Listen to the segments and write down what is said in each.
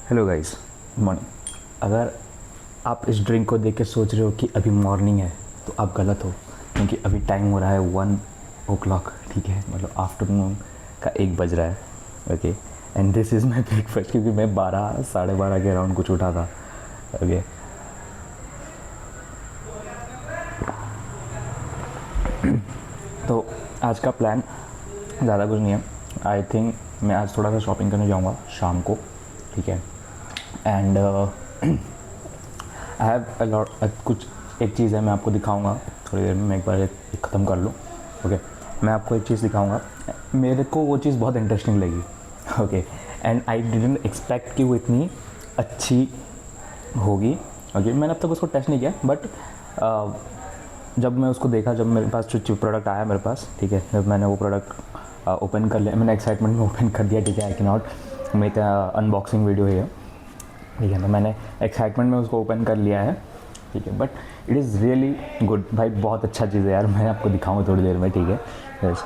Hello guys, good morning. अगर आप इस ड्रिंक को देख के सोच रहे हो कि अभी मॉर्निंग है तो आप गलत हो, क्योंकि अभी टाइम हो रहा है 1 o'clock। ठीक है, मतलब आफ्टरनून का 1 बज रहा है। Okay, and this is my breakfast, क्योंकि मैं 12 साढ़े 12 के अराउंड कुछ उठा था। ओके, तो आज का प्लान ज़्यादा कुछ नहीं है। आई थिंक मैं आज थोड़ा सा शॉपिंग करने जाऊँगा शाम को। ठीक है, and I have a lot कुछ एक चीज़ है, मैं आपको दिखाऊंगा थोड़ी देर में। मैं एक बार एक ख़त्म कर लूँ। ओके, मैं आपको एक चीज़ दिखाऊंगा, मेरे को वो चीज़ बहुत इंटरेस्टिंग लगी। Okay, and I didn't expect कि वो इतनी अच्छी होगी। ओके, मैंने अब तक उसको टेस्ट नहीं किया, बट जब मैं उसको देखा, जब मेरे पास जो प्रोडक्ट आया मेरे पास, ठीक है, जब मैंने वो प्रोडक्ट ओपन कर लिया, मैंने एक्साइटमेंट में ओपन कर दिया। ठीक है, I can not make unboxing video है। ठीक है, तो मैंने एक्साइटमेंट में उसको ओपन कर लिया है। ठीक है, but it is really good भाई, बहुत अच्छा चीज़ है यार। मैं आपको दिखाऊंगा थोड़ी देर में। ठीक है, यस।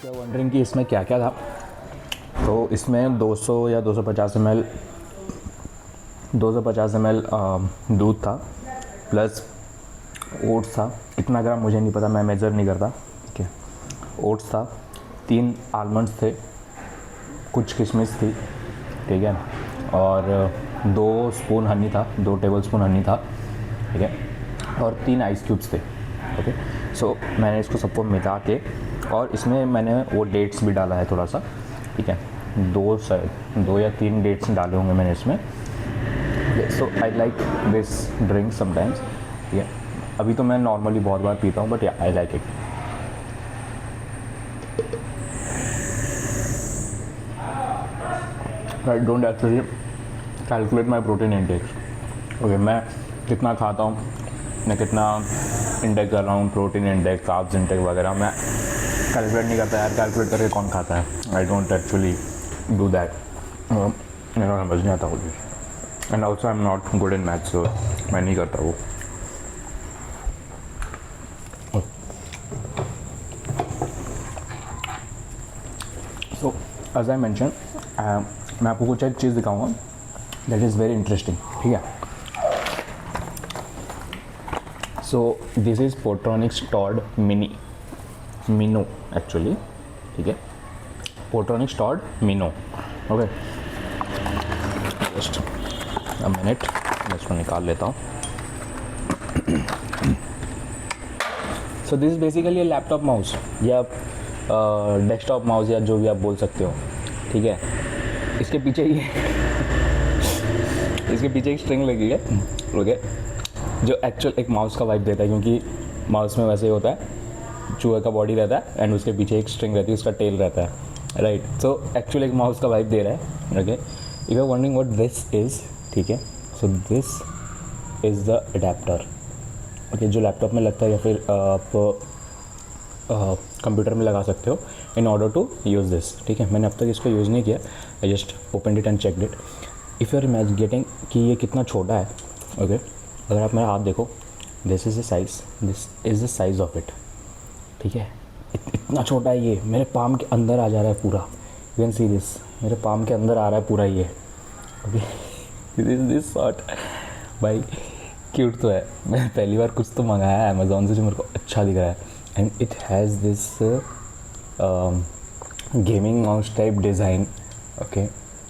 क्या वंडरिंग कि इसमें क्या क्या था, तो इसमें 200 या 250 ml दूध था, प्लस ओट्स था। कितना ग्राम मुझे नहीं पता, मैं मेज़र नहीं करता। ठीक है, ओट्स था, 3 आलमंड्स थे, कुछ किशमिश थी। ठीक है, और 2 स्पून हनी था, 2 टेबल स्पून हनी था। ठीक है, और 3 आइस क्यूब्स थे। ओके, सो मैंने इसको सबको मिला के, और इसमें मैंने वो डेट्स भी डाला है थोड़ा सा। ठीक है, 2 या 3 डेट्स डाले होंगे मैंने इसमें। So I like this drink sometimes. ठीक है, अभी तो मैं नॉर्मली बहुत बार पीता हूँ, but I like it. I don't actually calculate my protein Intex. Okay, मैं कितना खाता हूँ, मैं कितना इंटेक कर रहा हूँ, प्रोटीन इंटेक, कार्ब्स इंटेक वगैरह, मैं कैलकुलेट नहीं करता यार। कैलकुलेट करके कौन खाता है? I don't actually do that. मेरा समझ नहीं आता वो चीज़। And also I am not good in maths, so मैं नहीं करता वो। सो एज आई मैंशन, मैं आपको कुछ एक चीज़ दिखाऊंगा दैट इज़ वेरी इंटरेस्टिंग। ठीक है, so this is Portronics Toad Mino actually. ठीक है, Portronics Toad Mino. Okay, just a minute, मैं इसको निकाल लेता हूँ। So this is basically laptop mouse या डेस्कटॉप माउस, या जो भी आप बोल सकते हो। ठीक है, इसके पीछे एक स्ट्रिंग लगी है। ओके, जो एक्चुअल एक माउस का वाइब देता है, क्योंकि माउस में वैसे ही होता है, चूहे का बॉडी रहता है एंड उसके पीछे एक स्ट्रिंग रहती है, उसका टेल रहता है, राइट। सो एक्चुअली एक माउस का वाइब दे रहा है। Okay, if you are wondering what this is, ठीक है, so this is the adapter. Okay, जो लैपटॉप में लगता है या फिर आप कंप्यूटर में लगा सकते हो in order to use this. ठीक है, मैंने अब तक इसको यूज़ नहीं किया, I just open it and check it. If you are imagining कि ये कितना छोटा है, ओके, अगर आप मेरा हाथ देखो, this is the size of it. ठीक है, इतना छोटा है ये, मेरे पाम के अंदर आ जा रहा है पूरा। यू कैन सी दिस, मेरे पाम के अंदर आ रहा है पूरा ये। ओके, दिस शॉट भाई क्यूट तो है। मैं पहली बार कुछ तो मंगाया है अमेज़ॉन से जो मेरे को अच्छा दिख रहा है, and it has this gaming mouse type design. Okay,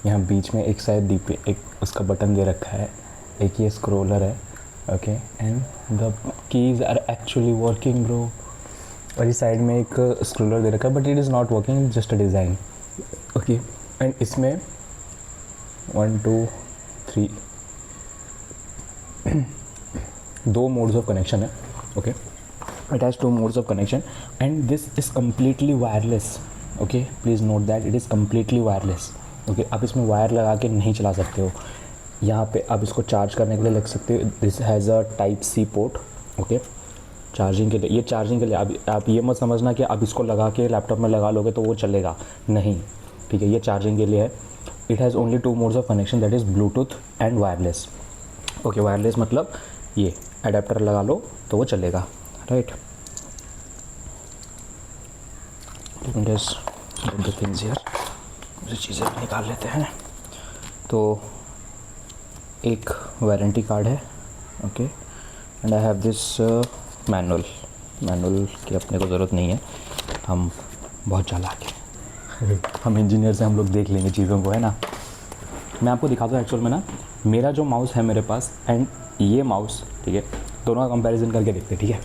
यहाँ बीच में एक शायद एक उसका बटन दे रखा है, एक ये स्क्रोलर है। Okay, and the keys are actually working bro. और इस साइड में एक स्क्रोलर दे रखा है, but it is not working, just a design. Okay, and इसमें 1 2 3 2 मोड्स ऑफ कनेक्शन है। Okay, it has 2 modes of connection and this is completely wireless. Okay, please note that it is completely wireless. Okay, आप इसमें wire लगा के नहीं चला सकते हो। यहाँ पे आप इसको चार्ज करने के लिए लग सकते हो। This has a type C port. Okay, charging के लिए, ये चार्जिंग के लिए। आप ये मत समझना कि आप इसको लगा के लैपटॉप में लगा लोगे तो वो चलेगा, नहीं। ठीक है, ये चार्जिंग के लिए है। It has only 2 modes of connection, that is Bluetooth and wireless. Okay, wireless मतलब ये अडेप्टर लगा लो तो वो चलेगा, राइट. द थिंग्स हियर, मुझे चीज़ें भी निकाल लेते हैं. तो एक वारंटी कार्ड है, okay, and I have this manual की अपने को ज़रूरत नहीं है, हम बहुत चालाक हैं. हम इंजीनियर से हम लोग देख लेंगे चीज़ों को, है ना. मैं आपको दिखाता हूँ एक्चुअल में ना, मेरा जो माउस है मेरे पास एंड ये माउस, ठीक है, दोनों का कंपैरिजन करके देखते हैं, ठीक है.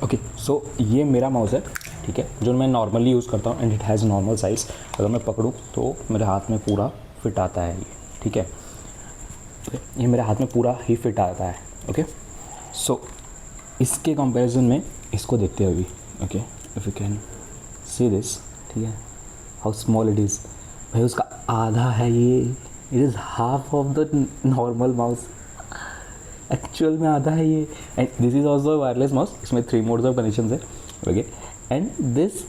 ओके, सो ये मेरा माउस है, ठीक है, जो मैं नॉर्मली यूज़ करता हूँ and it has normal size. अगर मैं पकड़ूँ तो मेरे हाथ में पूरा फिट आता है ये, ठीक है. ये मेरे हाथ में पूरा ही फिट आता है. ओके, सो इसके कंपैरिजन में इसको देखते हैं अभी. Okay, if you can see this, ठीक है, हाउ स्मॉल इट इज़. भाई उसका आधा है ये, it is half of the normal mouse. Actual में आधा है ये. And this is also wireless mouse. इसमें 3 मोड्स ऑफ कनेक्शन है. Okay, and this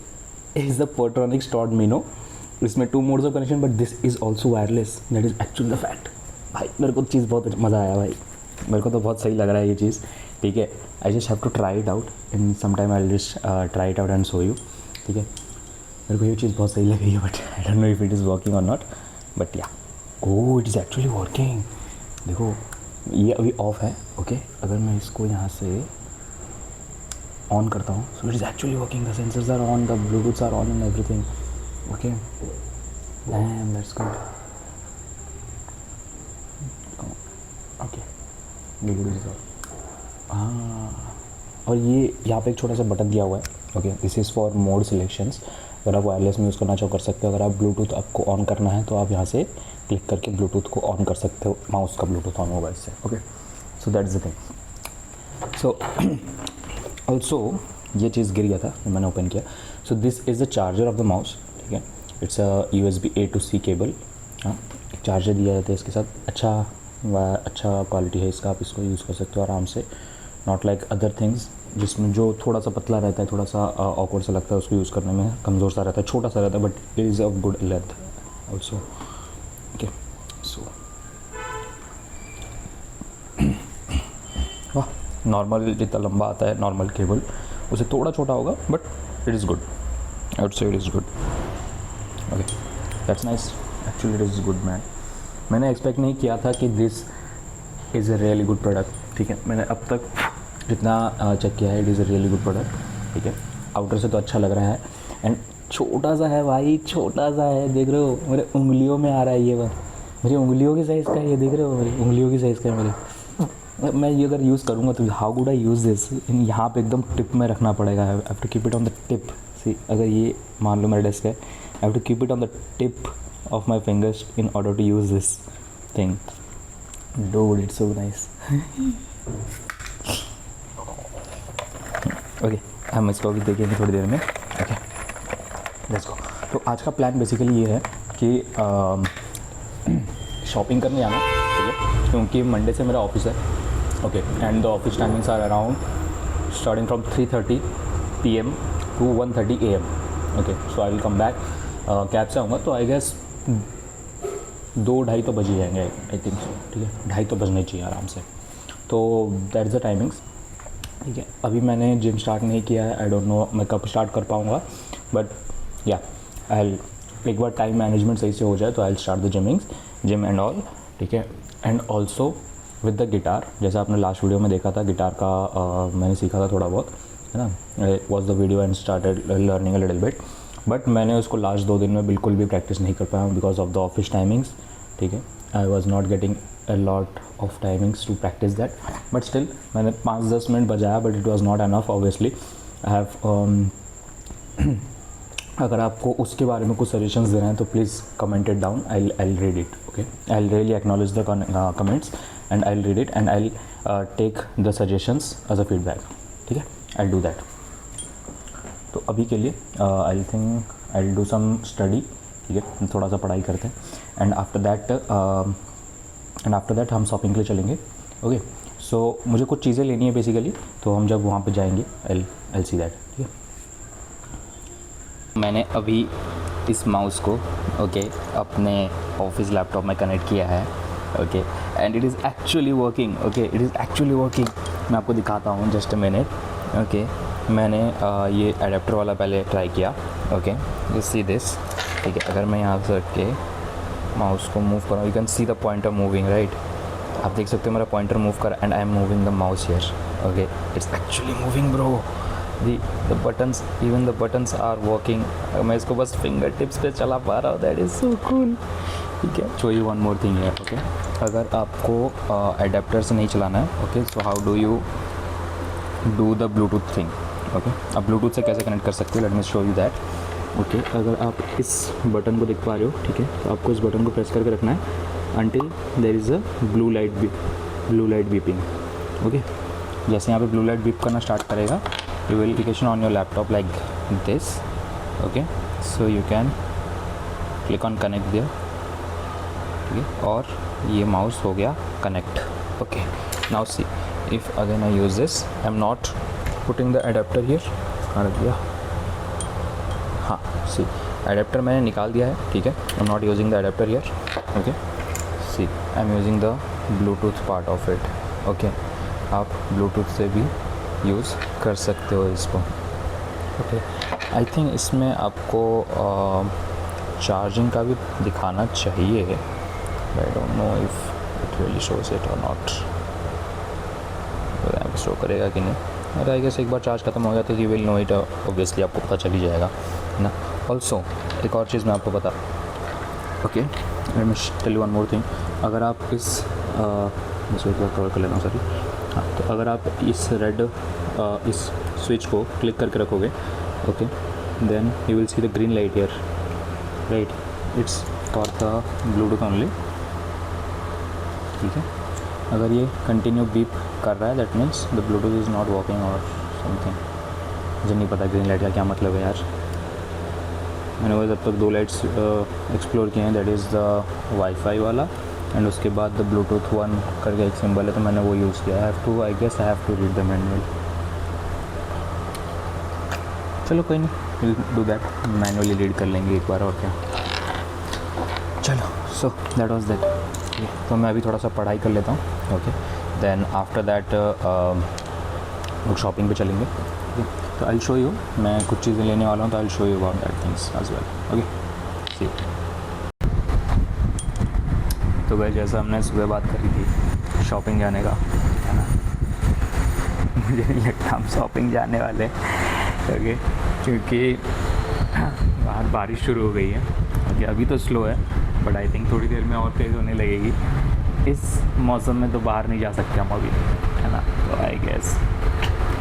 is the Portronics स्टॉर्ड मीनो. इसमें 2 modes of connection, but this is also wireless. That is actually the fact. भाई मेरे को चीज़ बहुत मज़ा आया भाई, मेरे को तो बहुत सही लग रहा है ये चीज़, ठीक है. I just have to try it out in some time. I just try it out and show you, ठीक है. मेरे को ये चीज़ बहुत सही लग रही है, but I don't know if it is working और नॉट, बट या, oh it is actually working. देखो ये अभी ऑफ है. ओके, अगर मैं इसको यहाँ से ऑन करता हूँ, so it is actually working. The sensors are on, the Bluetooths are on and everything. Okay, damn, that's good. Okay, हाँ, और ये यहाँ पे एक छोटा सा बटन दिया हुआ है. Okay, this is for mode selections. अगर आप वायरलेस में यूज़ करना चाहो कर सकते हो. अगर आप ब्लूटूथ आपको ऑन करना है तो आप यहाँ से क्लिक करके ब्लूटूथ को ऑन कर सकते हो, माउस का ब्लूटूथ ऑन होगा इससे. Okay, so that's the thing. So also ये चीज़ गिर गया था, मैंने ओपन किया. सो this is the charger of the mouse, ठीक है. It's a USB A to C cable. हाँ, एक चार्जर दिया जाता है इसके साथ. अच्छा क्वालिटी है इसका, आप इसको यूज़ कर सकते हो आराम से. नॉट लाइक अदर थिंग्स जिसमें जो थोड़ा सा पतला रहता है, थोड़ा सा ऑकवर्ड सा लगता है उसको यूज़ करने में, कमज़ोर सा रहता है, छोटा सा रहता है, but it is of good length also. Okay, so वाह, नॉर्मल जितना लंबा आता है नॉर्मल केबल उसे थोड़ा छोटा होगा, but it is good. I would say it is good. Okay, that's nice. Actually it is good man. मैंने एक्सपेक्ट नहीं किया था कि this is a really good product, ठीक है. मैंने अब तक जितना चेक किया है, it is a really good product, ठीक है. आउटर से तो अच्छा लग रहा है एंड छोटा सा है भाई, छोटा सा है. देख रहे हो मेरे उंगलियों में आ रहा है ये बात, मेरी उंगलियों की साइज़ का है ये. देख रहे हो मेरी उंगलियों की साइज़ का है मेरे. मैं ये अगर यूज़ करूँगा तो how good I use this. यहाँ पे एकदम टिप में रखना पड़ेगा. I have to keep it on the tip. See, अगर ये मान लो मेरा डेस्क है, I have to keep it on the tip of my fingers in order to use this thing. Dude, it's so nice. Okay, हम इसको भी देखेंगे थोड़ी देर में. Okay, let's go. तो आज का प्लान बेसिकली ये है कि शॉपिंग करने जाना, ठीक है, क्योंकि मंडे से मेरा ऑफिस है. Okay, and the office timings are around starting from 3:30 PM to 1:30 AM. Okay, so I will come back. Cab से आऊँगा तो आई गेस 2-2:30 तो बज ही जाएंगे, आई थिंक सो, ठीक है. 2:30 तो बजने चाहिए आराम से. तो दैट्स द टाइमिंग्स, ठीक है. अभी मैंने जिम स्टार्ट नहीं किया है. आई डोंट नो मैं कब स्टार्ट कर पाऊँगा, बट या एक बार टाइम मैनेजमेंट सही से हो जाए तो I will start the gym and all, ठीक है. And also with the guitar, जैसा आपने लास्ट वीडियो में देखा था, गिटार का मैंने सीखा था थोड़ा बहुत, है ना. Was the video and started learning a little bit, but मैंने उसको लास्ट 2 दिन में बिल्कुल भी प्रैक्टिस नहीं कर पाया because of the office timings, ठीक है. I was not getting a lot of timings to practice that, but still मैंने 5-10 मिनट बजाया, but it was not enough obviously. I have अगर आपको उसके बारे में कुछ सजेशंस देना है तो please comment it down. I will read it. Okay, I will really acknowledge the comments and I will read it and I will take the suggestions as a feedback, ठीक है. I will do that. तो अभी के लिए I think I will do some study, ठीक है. थोड़ा सा पढ़ाई करते हैं and after that and after that हम शॉपिंग के लिए चलेंगे. ओके, सो मुझे कुछ चीज़ें लेनी है बेसिकली, तो हम जब वहाँ पे जाएंगे आई सी दैट. ठीक है, मैंने अभी इस माउस को अपने ऑफिस लैपटॉप में कनेक्ट किया है. Okay, and it is actually working. Okay, it is actually working. मैं आपको दिखाता हूँ, जस्ट अ मिनट. ओके, मैंने ये एडेप्टर वाला पहले ट्राई किया. Okay, you see this. ठीक है, अगर मैं यहाँ से रख के माउस को मूव करूँ, you can see the pointer moving, right. आप देख सकते हो मेरा पॉइंटर मूव कर, and I am moving the mouse here. Okay, it's actually moving bro. The buttons, even the buttons are working. मैं इसको बस फिंगर टिप्स पे चला पा रहा हूँ. That is so cool. ठीक है, show you one more thing है. ओके, अगर आपको एडेप्टर से नहीं चलाना है, okay, so how do you do the Bluetooth thing. Okay, आप ब्लूटूथ से कैसे कनेक्ट कर सकते हो, let me show you that. Okay, अगर आप इस बटन को देख पा रहे हो, ठीक है, तो आपको इस बटन को प्रेस करके रखना है until there is a blue light beeping. Okay, जैसे यहाँ पे ब्लू लाइट बीप करना स्टार्ट करेगा, you will application on your laptop like this. Okay, so you can click on connect there. ठीक है, और ये माउस हो गया connect. Okay, now see if again I use this, I am not putting the adapter here. कहाँ रख दिया? हाँ, सी एडेप्टर मैंने निकाल दिया है. ठीक है, I am not using the adapter here. Okay, see I am using the Bluetooth part of it. Okay, आप ब्लूटूथ से भी यूज़ कर सकते हो इसको. ओके, आई थिंक इसमें आपको चार्जिंग का भी दिखाना चाहिए. I don't know if it really shows it और नॉट. शो करेगा कि नहीं. अरे आई गेस एक बार चार्ज खत्म हो गया तो you will know it. Obviously आपको पता चल ही जाएगा ना. ऑल्सो एक और चीज़ मैं आपको बता. Okay, let me tell you one more thing. अगर आप इस एक बार कवर कर लेता हूँ, सॉरी. हाँ, तो अगर आप इस रेड इस स्विच को क्लिक करके रखोगे, okay, then you will see the green light here, right. It's for the Bluetooth only. ठीक है, अगर ये कंटिन्यू बीप कर रहा है, that means the Bluetooth is not working or something. मुझे नहीं पता ग्रीन लाइट का क्या मतलब है यार. मैंने वही अब तक 2 लाइट्स एक्सप्लोर किए हैं, दैट इज़ द वाईफाई वाला एंड उसके बाद द ब्लूटूथ 1 करके एक सिंबल है, तो मैंने वो यूज़ किया. I guess I have to read the manual. चलो कोई नहीं, will do that. Manually read कर लेंगे एक बार, और क्या. चलो, सो दैट वाज दैट. तो मैं अभी थोड़ा सा पढ़ाई कर लेता हूँ. ओके, देन आफ्टर दैट लोग शॉपिंग पे चलेंगे. तो आई शो यू, मैं कुछ चीज़ें लेने वाला हूँ, तो I show you about that things as well. Okay, see. तो भाई जैसा हमने सुबह बात करी थी शॉपिंग जाने का, है ना, मुझे नहीं लगता हम शॉपिंग जाने वाले. ओके, क्योंकि बाहर बारिश शुरू हो गई है. ओके, अभी तो स्लो है, बट आई थिंक थोड़ी देर में और तेज़ होने लगेगी. इस मौसम में तो बाहर नहीं जा सकते हम अभी, है ना. तो आई गेस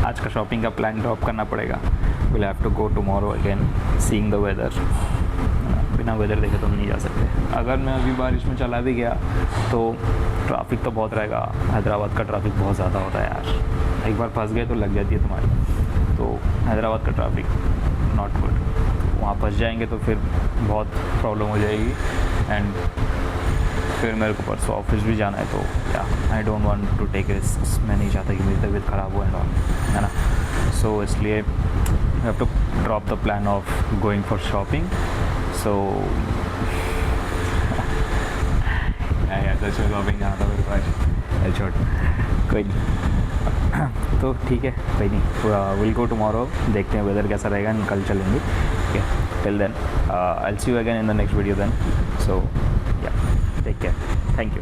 आज का शॉपिंग का प्लान ड्रॉप करना पड़ेगा. Will have to go tomorrow again, seeing the weather. बिना वेदर देखे तो हम नहीं जा सकते. अगर मैं अभी बारिश में चला भी गया तो ट्रैफिक तो बहुत रहेगा. हैदराबाद का ट्रैफिक बहुत ज़्यादा होता है यार. एक बार फंस गए तो लग जाती है तुम्हारी. तो हैदराबाद का ट्रैफिक नॉट गुड. वहाँ फंस जाएंगे तो फिर बहुत प्रॉब्लम हो जाएगी. एंड फिर मेरे को परसों ऑफिस भी जाना है, तो या I don't want to take risk. मैं नहीं चाहता कि मेरी तबीयत ख़राब हो एंड ऑल, है ना. सो इसलिए I have to drop the plan of going for shopping. So shopping जाना था मेरे पास. छोड़, कोई नहीं. तो ठीक है, कोई नहीं. विल गो टुमारो, देखते हैं वेदर कैसा रहेगा, कल चलेंगे. Okay, till then I will see you again in the next video then. So yeah, take care. Thank you.